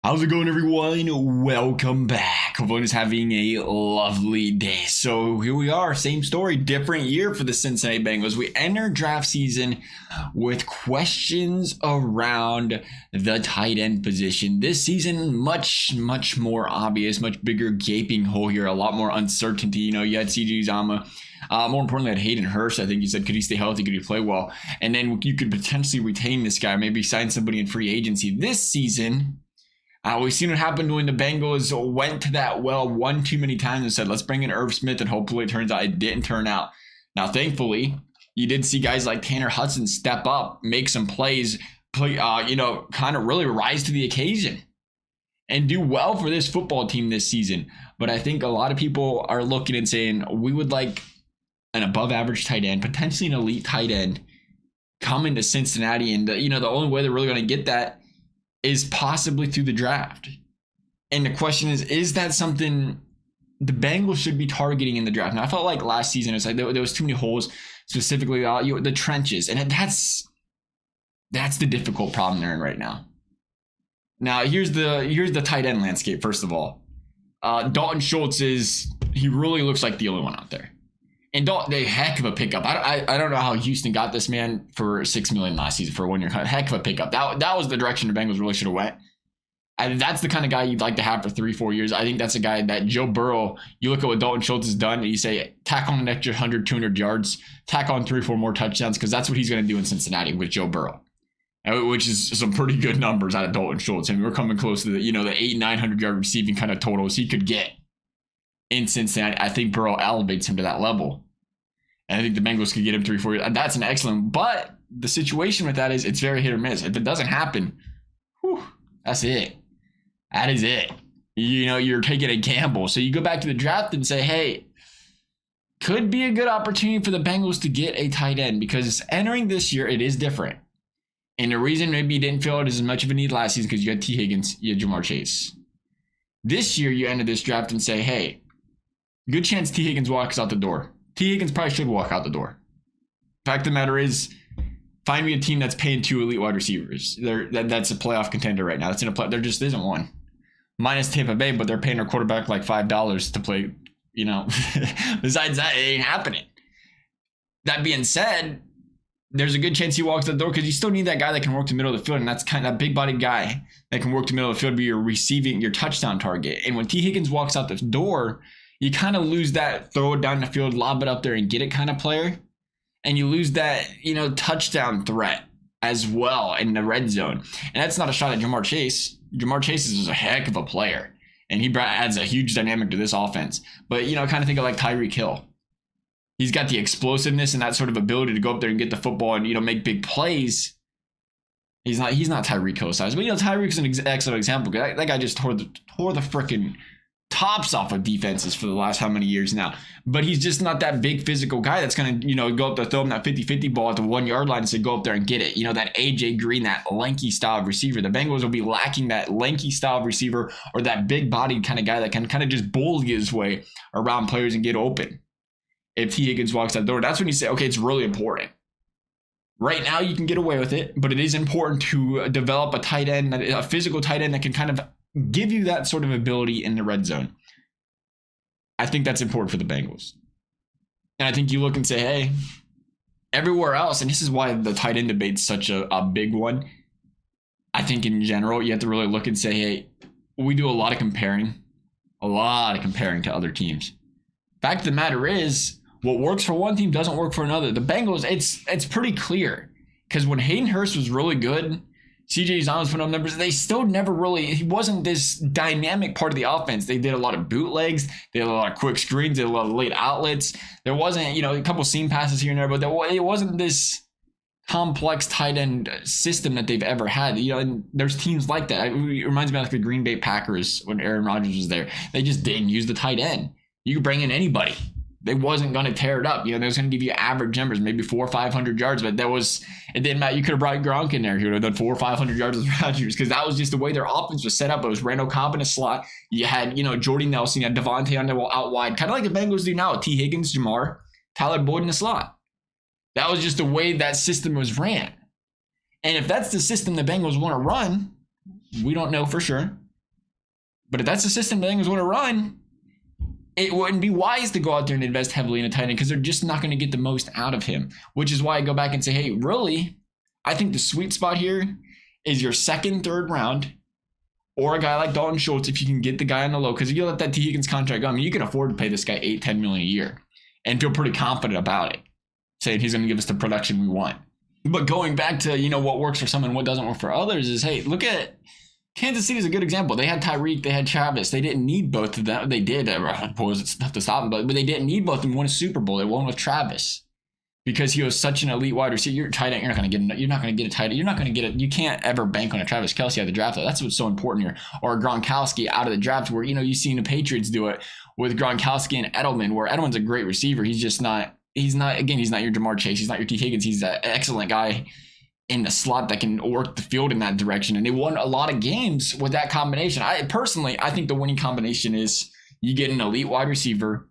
How's it going, everyone? Welcome back. Hope everyone is having a lovely day. So here we are, same story, different year for the Cincinnati Bengals. We enter draft season with questions around the tight end position. This season, much more obvious, much bigger gaping hole here, a lot more uncertainty. You had CJ Uzomah. More importantly, I had Hayden Hurst. I think you said, could he stay healthy? Could he play well? And then you could potentially retain this guy, maybe sign somebody in free agency. This season, we've seen what happened when the Bengals went to that well one too many times and said, let's bring in Irv Smith, and hopefully it turns out it didn't turn out. Now, thankfully, you did see guys like Tanner Hudson step up, make some plays, kind of really rise to the occasion and do well for this football team this season. But I think a lot of people are looking and saying, we would like an above average tight end, potentially an elite tight end, coming to Cincinnati. And, the only way they're really going to get that is possibly through the draft. And the question is that something the Bengals should be targeting in the draft? Now, I felt like last season, it's like there was too many holes, specifically the trenches. And that's the difficult problem they're in right now. Now, here's the tight end landscape, first of all. Dalton Schultz he really looks like the only one out there. And a heck of a pickup. I don't know how Houston got this man for $6 million last season for a 1 year. Heck of a pickup. That was the direction the Bengals really should have went. And that's the kind of guy you'd like to have for 3-4 years. I think that's a guy that Joe Burrow, you look at what Dalton Schultz has done and you say, tack on an extra 100, 200 yards, tack on 3-4 more touchdowns, because that's what he's going to do in Cincinnati with Joe Burrow, which is some pretty good numbers out of Dalton Schultz. I mean, we're coming close to the 800-900 yard receiving kind of totals he could get in Cincinnati. I think Burrow elevates him to that level. And I think the Bengals could get him 3-4 years. And that's an excellent. But the situation with that is it's very hit or miss. If it doesn't happen, that's it. That is it. You're taking a gamble. So you go back to the draft and say, hey, could be a good opportunity for the Bengals to get a tight end, because entering this year, it is different. And the reason maybe you didn't feel it as much of a need last season because you had T. Higgins, you had Jamar Chase. This year, you enter this draft and say, hey, good chance T. Higgins walks out the door. T. Higgins probably should walk out the door. Fact of the matter is, find me a team that's paying 2 elite wide receivers. That's a playoff contender right now. There just isn't one. Minus Tampa Bay, but they're paying their quarterback like $5 to play. Besides that, it ain't happening. That being said, there's a good chance he walks out the door, because you still need that guy that can work the middle of the field, and that's kind of a big-bodied guy that can work the middle of the field, be your touchdown target. And when T. Higgins walks out the door, you kind of lose that throw it down the field, lob it up there and get it kind of player. And you lose that, touchdown threat as well in the red zone. And that's not a shot at Jamar Chase. Jamar Chase is a heck of a player, and he adds a huge dynamic to this offense. But, kind of think of like Tyreek Hill. He's got the explosiveness and that sort of ability to go up there and get the football and, make big plays. He's not Tyreek Hill size. But, Tyreek's an excellent example. That guy just tore the freaking tops off of defenses for the last how many years now. But he's just not that big physical guy that's going to, go up there, throw him that 50-50 ball at the 1 yard line and say, go up there and get it. That AJ Green, that lanky style of receiver. The Bengals will be lacking that lanky style of receiver, or that big bodied kind of guy that can kind of just bully his way around players and get open. If T. Higgins walks that door, that's when you say, okay, it's really important. Right now, you can get away with it, but it is important to develop a tight end, a physical tight end that can kind of give you that sort of ability in the red zone. I think that's important for the Bengals. And I think you look and say, hey, everywhere else, and this is why the tight end debate's such a big one. I think in general, you have to really look and say, hey, we do a lot of comparing to other teams. Fact of the matter is, what works for one team doesn't work for another. The Bengals, it's pretty clear, because when Hayden Hurst was really good, CJ Uzomah's put up numbers, they still he wasn't this dynamic part of the offense. They did a lot of bootlegs, they had a lot of quick screens, they had a lot of late outlets. There wasn't, a couple seam passes here and there, but it wasn't this complex tight end system that they've ever had. And there's teams like that. It reminds me of like the Green Bay Packers when Aaron Rodgers was there. They just didn't use the tight end. You could bring in anybody. They wasn't going to tear it up. They was going to give you average numbers, maybe 400 or 500 yards, but it didn't matter. You could have brought Gronk in there. He would have done 400 or 500 yards with Rodgers, because that was just the way their offense was set up. It was Randall Cobb in a slot. You had, Jordy Nelson, you had Devontae on the out wide, kind of like the Bengals do now. T. Higgins, Jamar, Tyler Boyd in the slot. That was just the way that system was ran. And if that's the system the Bengals want to run, we don't know for sure. But if that's the system the Bengals want to run, it wouldn't be wise to go out there and invest heavily in a tight end because they're just not going to get the most out of him, which is why I go back and say, hey, really, I think the sweet spot here is your second, third round, or a guy like Dalton Schultz if you can get the guy on the low, because if you let that T. Higgins contract go, I mean, you can afford to pay this guy $8-10 million a year and feel pretty confident about it, saying he's going to give us the production we want. But going back to, what works for some and what doesn't work for others is, hey, look at Kansas City is a good example. They had Tyreek, they had Travis. They didn't need both of them. They did. Was it tough to stop them? But they didn't need both of them. Won a Super Bowl. They won with Travis because he was such an elite wide receiver. You're tight end. You're not going to get a tight end. You're not going to get it. You can't ever bank on a Travis Kelce out of the draft. That's what's so important here. Or a Gronkowski out of the draft, where you've seen the Patriots do it with Gronkowski and Edelman, where Edelman's a great receiver. He's just not. He's not your Jamar Chase. He's not your T. Higgins. He's an excellent guy in the slot that can work the field in that direction. And they won a lot of games with that combination. I think the winning combination is you get an elite wide receiver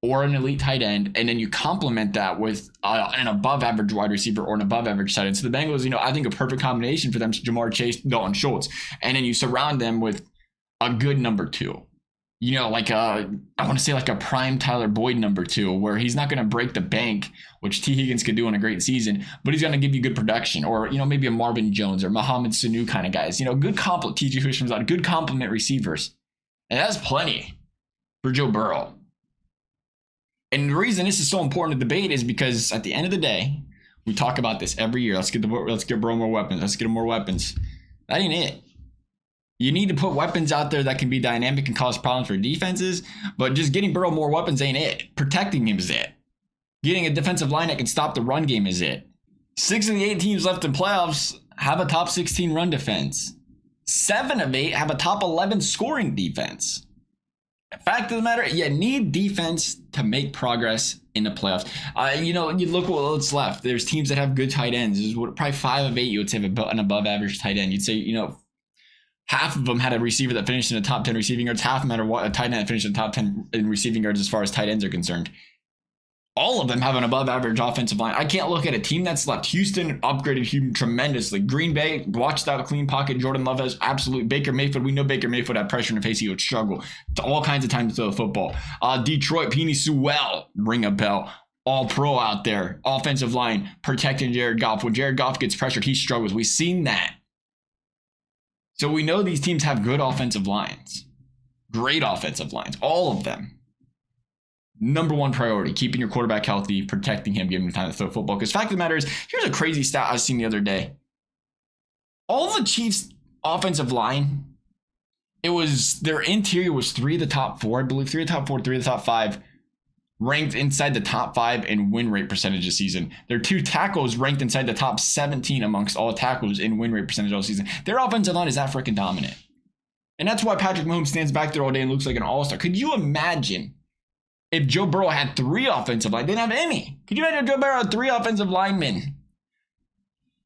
or an elite tight end, and then you complement that with an above average wide receiver or an above average tight end. So the Bengals, I think a perfect combination for them is Jamar Chase, Dalton Schultz. And then you surround them with a good number two. I want to say like a prime Tyler Boyd number two, where he's not going to break the bank, which T. Higgins could do in a great season, but he's going to give you good production, or, maybe a Marvin Jones or Mohamed Sanu kind of guys, good compliment, TJ Husham's out, good complement receivers. And that's plenty for Joe Burrow. And the reason this is so important to debate is because at the end of the day, we talk about this every year. Let's get Burrow more weapons. Let's get him more weapons. That ain't it. You need to put weapons out there that can be dynamic and cause problems for defenses, but just getting Burrow more weapons ain't it. Protecting him is it. Getting a defensive line that can stop the run game is it. 6 of the 8 teams left in playoffs have a top 16 run defense. 7 of 8 have a top 11 scoring defense. Fact of the matter, you need defense to make progress in the playoffs. You look what's left. There's teams that have good tight ends. There's probably 5 of 8 you would say have an above average tight end. You'd say, half of them had a receiver that finished in the top 10 receiving yards. Half of them had a tight end that finished in the top 10 in receiving yards as far as tight ends are concerned. All of them have an above average offensive line. I can't look at a team that's left. Houston upgraded Houston tremendously. Green Bay watched out a clean pocket. Jordan Love has absolute. Baker Mayfield, we know Baker Mayfield had pressure in the face. He would struggle to all kinds of times to throw the football. Detroit, Penei Sewell, ring a bell. All pro out there. Offensive line protecting Jared Goff. When Jared Goff gets pressured, he struggles. We've seen that. So we know these teams have good offensive lines, great offensive lines, all of them. Number one priority, keeping your quarterback healthy, protecting him, giving him time to throw football. Because fact of the matter is, here's a crazy stat I seen the other day. All the Chiefs' offensive line, their interior was 3 of the top 4, I believe, 3 of the top 4, 3 of the top 5, ranked inside the top 5 in win rate percentage this season. Their 2 tackles ranked inside the top 17 amongst all tackles in win rate percentage all season. Their offensive line is that freaking dominant. And that's why Patrick Mahomes stands back there all day and looks like an all-star. Could you imagine if Joe Burrow had 3 offensive line? They didn't have any. Could you imagine if Joe Burrow had 3 offensive linemen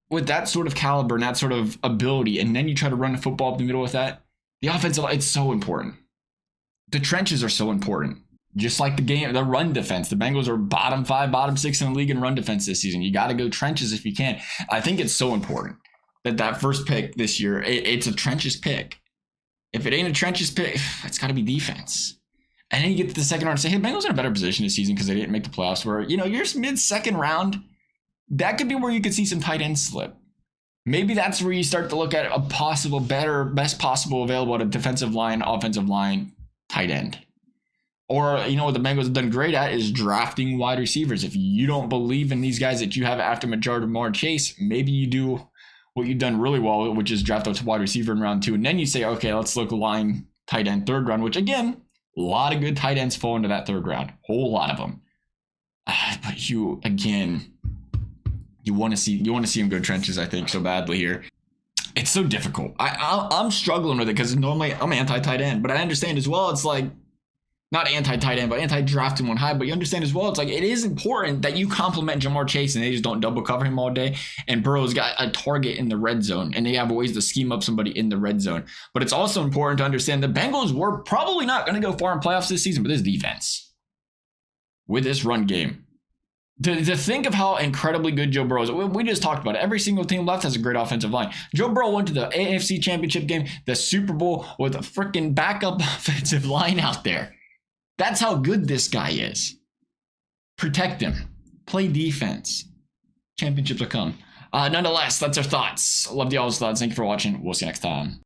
with that sort of caliber and that sort of ability, and then you try to run the football up the middle with that? The offensive line, it's so important. The trenches are so important. Just like the run defense. The Bengals are bottom 5, bottom 6 in the league in run defense this season. You got to go trenches if you can. I think it's so important that first pick this year, it's a trenches pick. If it ain't a trenches pick, it's got to be defense. And then you get to the second round and say, hey, Bengals are in a better position this season because they didn't make the playoffs, where, you're mid-second round. That could be where you could see some tight ends slip. Maybe that's where you start to look at a possible best possible available at a defensive line, offensive line, tight end. Or, what the Bengals have done great at is drafting wide receivers. If you don't believe in these guys that you have after Jamar Chase, maybe you do what you've done really well, which is draft a wide receiver in round 2. And then you say, okay, let's look line, tight end, third round, which again, a lot of good tight ends fall into that third round. Whole lot of them. But you want to see him go trenches, I think, so badly here. It's so difficult. I'm struggling with it because normally I'm anti-tight end, but I understand as well, it's like, not anti-tight end, but anti-drafting one high. But you understand as well, it's like it is important that you complement Jamar Chase and they just don't double cover him all day. And Burrow's got a target in the red zone and they have ways to scheme up somebody in the red zone. But it's also important to understand the Bengals were probably not going to go far in playoffs this season with this defense, with this run game. To think of how incredibly good Joe Burrow is. We just talked about it. Every single team left has a great offensive line. Joe Burrow went to the AFC Championship game, the Super Bowl, with a freaking backup offensive line out there. That's how good this guy is. Protect him. Play defense. Championships will come. Nonetheless, that's our thoughts. Love y'all's thoughts. Thank you for watching. We'll see you next time.